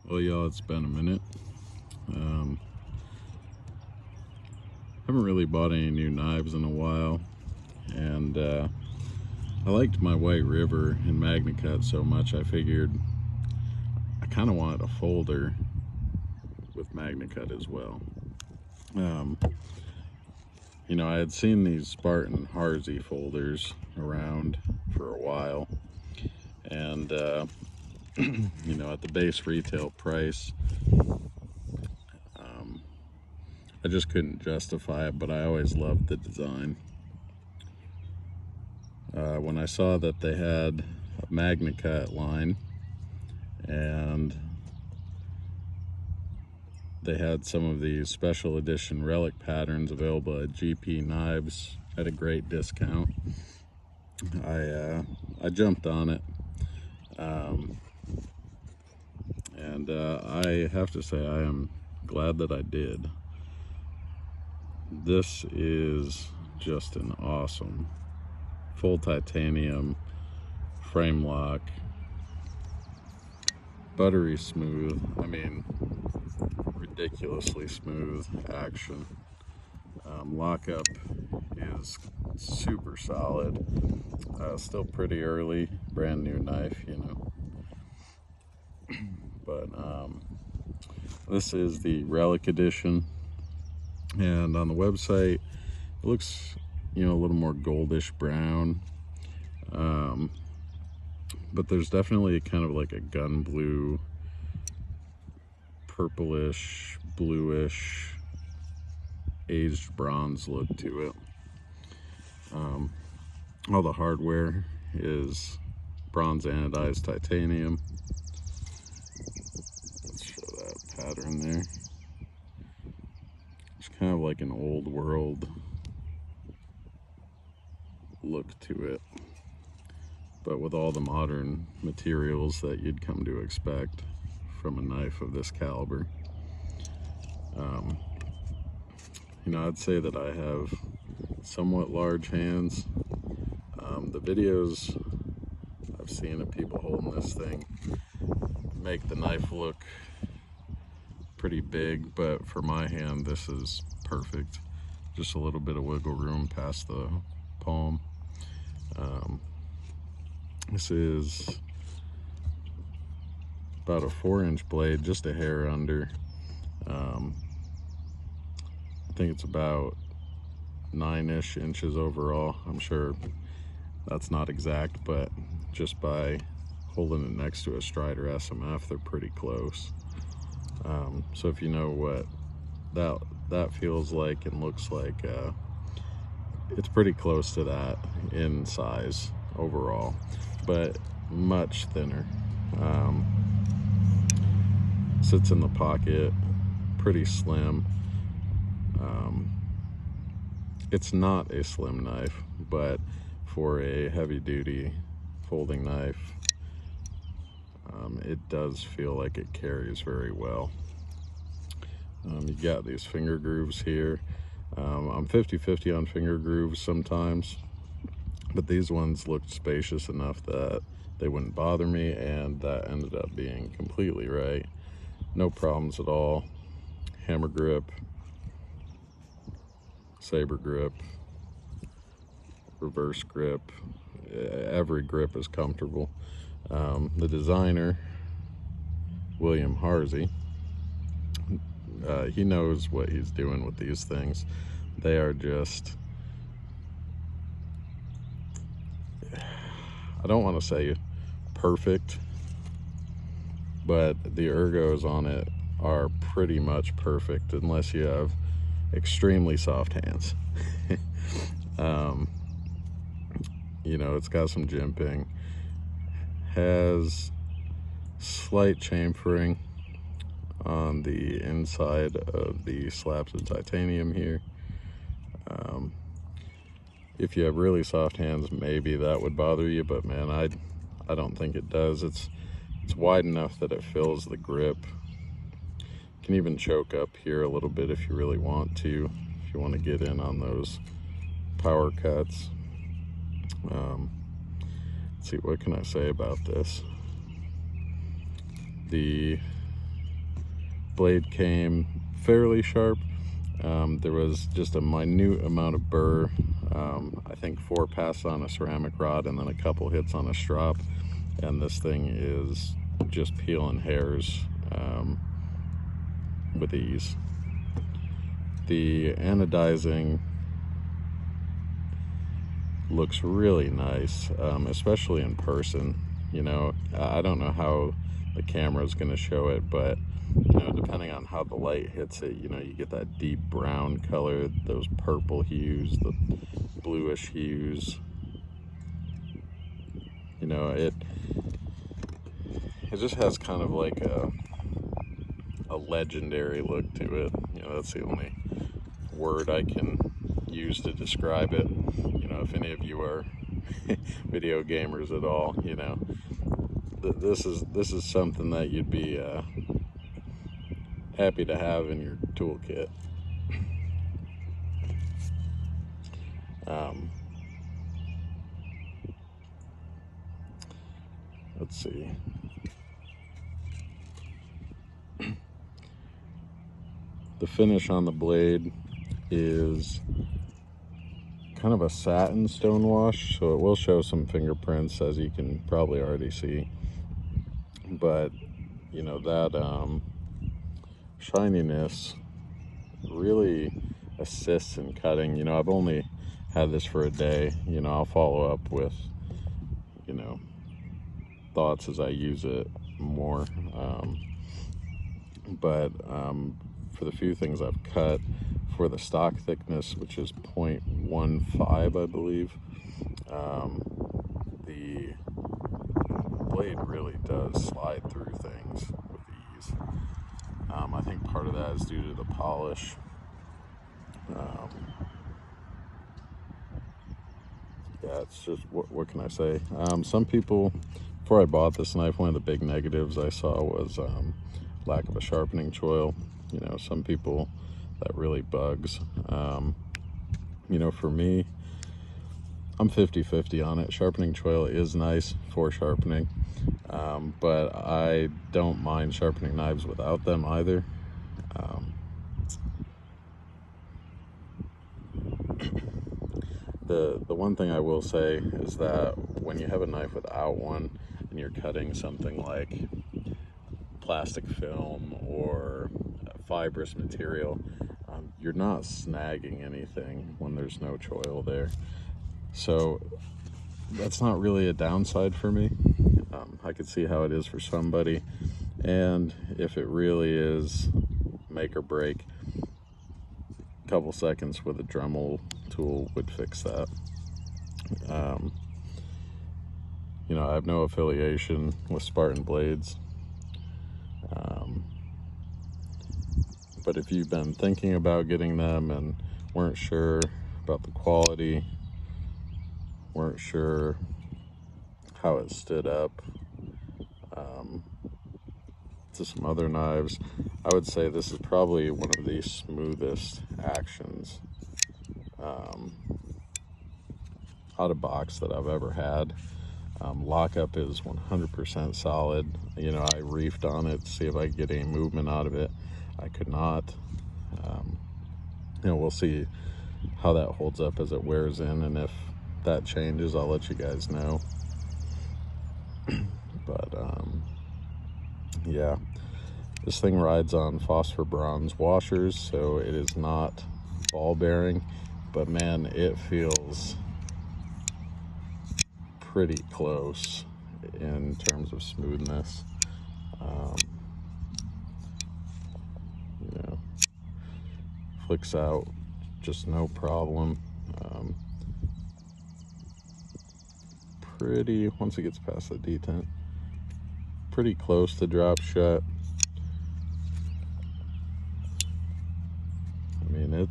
Well, y'all, it's been a minute. Haven't really bought any new knives in a while, and I liked my White River and Magnacut so much I figured I kind of wanted a folder with Magnacut as well. You know, I had seen these Spartan Harsey folders around for a while, and you know, at the base retail price, I just couldn't justify it, but I always loved the design. When I saw that they had a Magnacut line and they had some of these special edition relic patterns available at GP Knives at a great discount, I jumped on it. And I have to say I am glad that I did. This is just an awesome full titanium frame lock, buttery smooth, I mean ridiculously smooth action. Lockup is super solid, still pretty early, brand new knife, you know. But this is the Relic edition, and on the website it looks, you know, a little more goldish brown, but there's definitely kind of like a gun blue, purplish, bluish, aged bronze look to it. All the hardware is bronze anodized titanium. Let's show that pattern there. It's kind of like an old world look to it, but with all the modern materials that you'd come to expect from a knife of this caliber. You know, I'd say that I have somewhat large hands. The videos I've seen of people holding this thing make the knife look pretty big, but for my hand this is perfect. Just a little bit of wiggle room past the palm. This is about a 4-inch blade, just a hair under. I think it's about 9-ish inches overall. I'm sure that's not exact, but just by holding it next to a Strider SMF, they're pretty close. So if you know what that feels like and looks like, it's pretty close to that in size overall, but much thinner. Sits in the pocket, pretty slim. It's not a slim knife, but for a heavy duty folding knife, it does feel like it carries very well. You got these finger grooves here. I'm 50-50 on finger grooves sometimes, but these ones looked spacious enough that they wouldn't bother me, and that ended up being completely right. No problems at all. Hammer grip, saber grip, reverse grip, every grip is comfortable. The designer, William Harsey, he knows what he's doing with these things. They are just, I don't want to say perfect, but the ergos on it are pretty much perfect unless you have extremely soft hands. You know, it's got some jimping, has slight chamfering on the inside of the slabs of titanium here. If you have really soft hands, maybe that would bother you, but man, I don't think it does. It's wide enough that it fills the grip. You can even choke up here a little bit if you really want to, if you want to get in on those power cuts. Let's see, what can I say about this? The blade came fairly sharp. There was just a minute amount of burr. I think 4 passes on a ceramic rod and then a couple hits on a strop, and this thing is just peeling hairs with ease. The anodizing looks really nice, especially in person. You know, I don't know how the camera is going to show it, but you know, depending on how the light hits it, you know, you get that deep brown color, those purple hues, the bluish hues. You know, it just has kind of like a legendary look to it. You know, that's the only word I can use to describe it. You know, if any of you are video gamers at all, you know, this is something that you'd be happy to have in your toolkit. Let's see. The finish on the blade is kind of a satin stone wash, so it will show some fingerprints, as you can probably already see. But you know, that shininess really assists in cutting. You know, I've only had this for a day. You know, I'll follow up with, you know, thoughts as I use it more. But for the few things I've cut, for the stock thickness, which is 0.15, I believe, the blade really does slide through things with ease. I think part of that is due to the polish. Yeah, it's just, what can I say? Some people, before I bought this knife, one of the big negatives I saw was lack of a sharpening choil. You know, some people that really bugs. You know, for me, I'm 50-50 on it. Sharpening choil is nice for sharpening, but I don't mind sharpening knives without them either. The one thing I will say is that when you have a knife without one and you're cutting something like plastic film or fibrous material, you're not snagging anything when there's no choil there. So that's not really a downside for me. I could see how it is for somebody, and if it really is make or break, a couple seconds with a Dremel tool would fix that. You know, I have no affiliation with Spartan Blades, but if you've been thinking about getting them and weren't sure about the quality, weren't sure how it stood up to some other knives, I would say this is probably one of the smoothest actions out of box that I've ever had. Lockup is 100% solid. You know, I reefed on it to see if I could get any movement out of it. I could not. You know, we'll see how that holds up as it wears in, and if that changes, I'll let you guys know. But yeah, this thing rides on phosphor bronze washers, so it is not ball bearing, but man, it feels pretty close in terms of smoothness. You know, flicks out just no problem. Pretty, once it gets past the detent, pretty close to drop shut. I mean,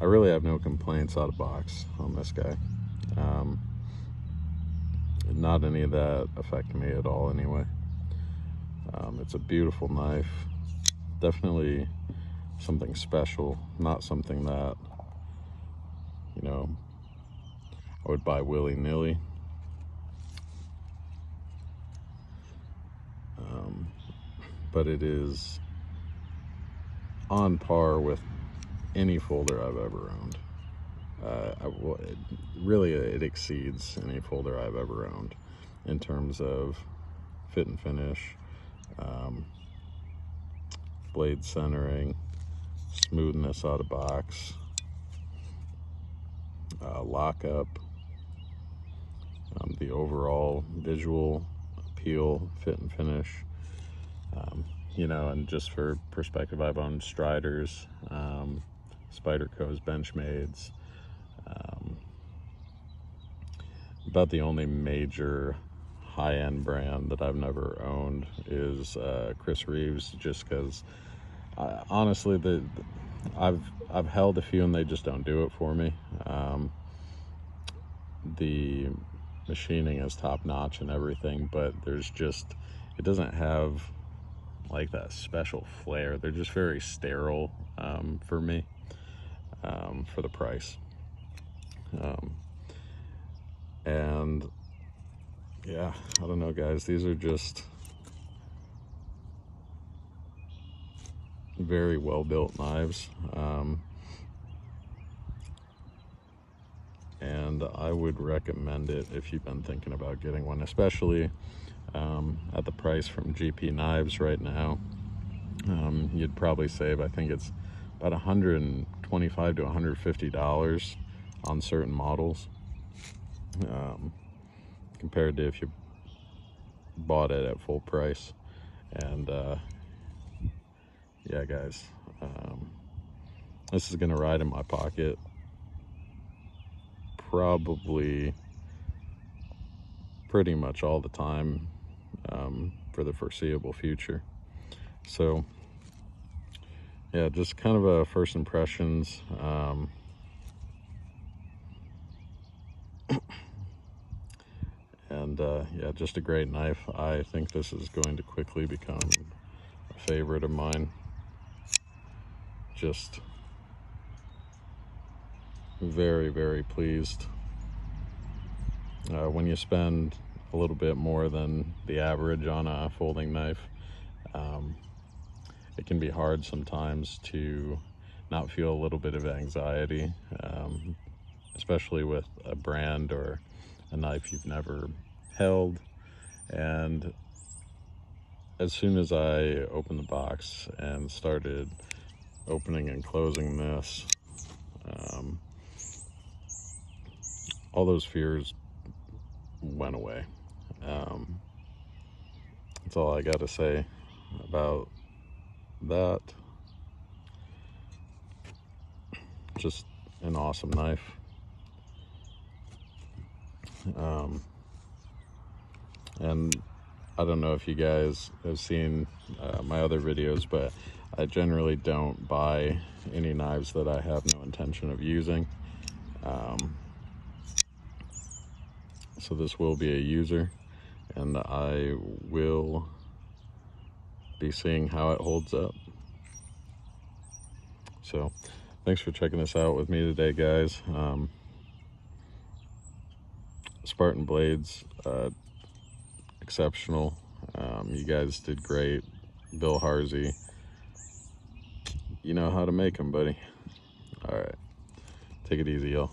I really have no complaints out of box on this guy. Not any of that affect me at all anyway. It's a beautiful knife. Definitely something special, not something that, you know, I would buy willy-nilly. but it is on par with any folder I've ever owned. Really, it exceeds any folder I've ever owned in terms of fit and finish, blade centering, smoothness out of box, lockup, the overall visual appeal, fit and finish. You know, and just for perspective, I've owned Striders, Spyderco's Benchmades. About the only major high-end brand that I've never owned is Chris Reeves, just because honestly I've held a few and they just don't do it for me. The machining is top-notch and everything, but there's just, it doesn't have like that special flair. They're just very sterile for me, for the price. And yeah, I don't know, guys, these are just very well built knives, and I would recommend it if you've been thinking about getting one, especially at the price from GP Knives right now. You'd probably save, I think it's about $125 to $150 on certain models, compared to if you bought it at full price. And yeah, guys, this is gonna ride in my pocket probably pretty much all the time, for the foreseeable future. So yeah, just kind of a first impressions. And yeah, just a great knife. I think this is going to quickly become a favorite of mine. Just very, very pleased. When you spend a little bit more than the average on a folding knife, it can be hard sometimes to not feel a little bit of anxiety, especially with a brand or a knife you've never held. And as soon as I opened the box and started opening and closing this, all those fears went away. That's all I got to say about that. Just an awesome knife. And I don't know if you guys have seen my other videos, but I generally don't buy any knives that I have no intention of using. So this will be a user, and I will be seeing how it holds up. So thanks for checking this out with me today, guys. Spartan Blades, exceptional. You guys did great. Bill Harsey, you know how to make them, buddy. All right, take it easy, y'all.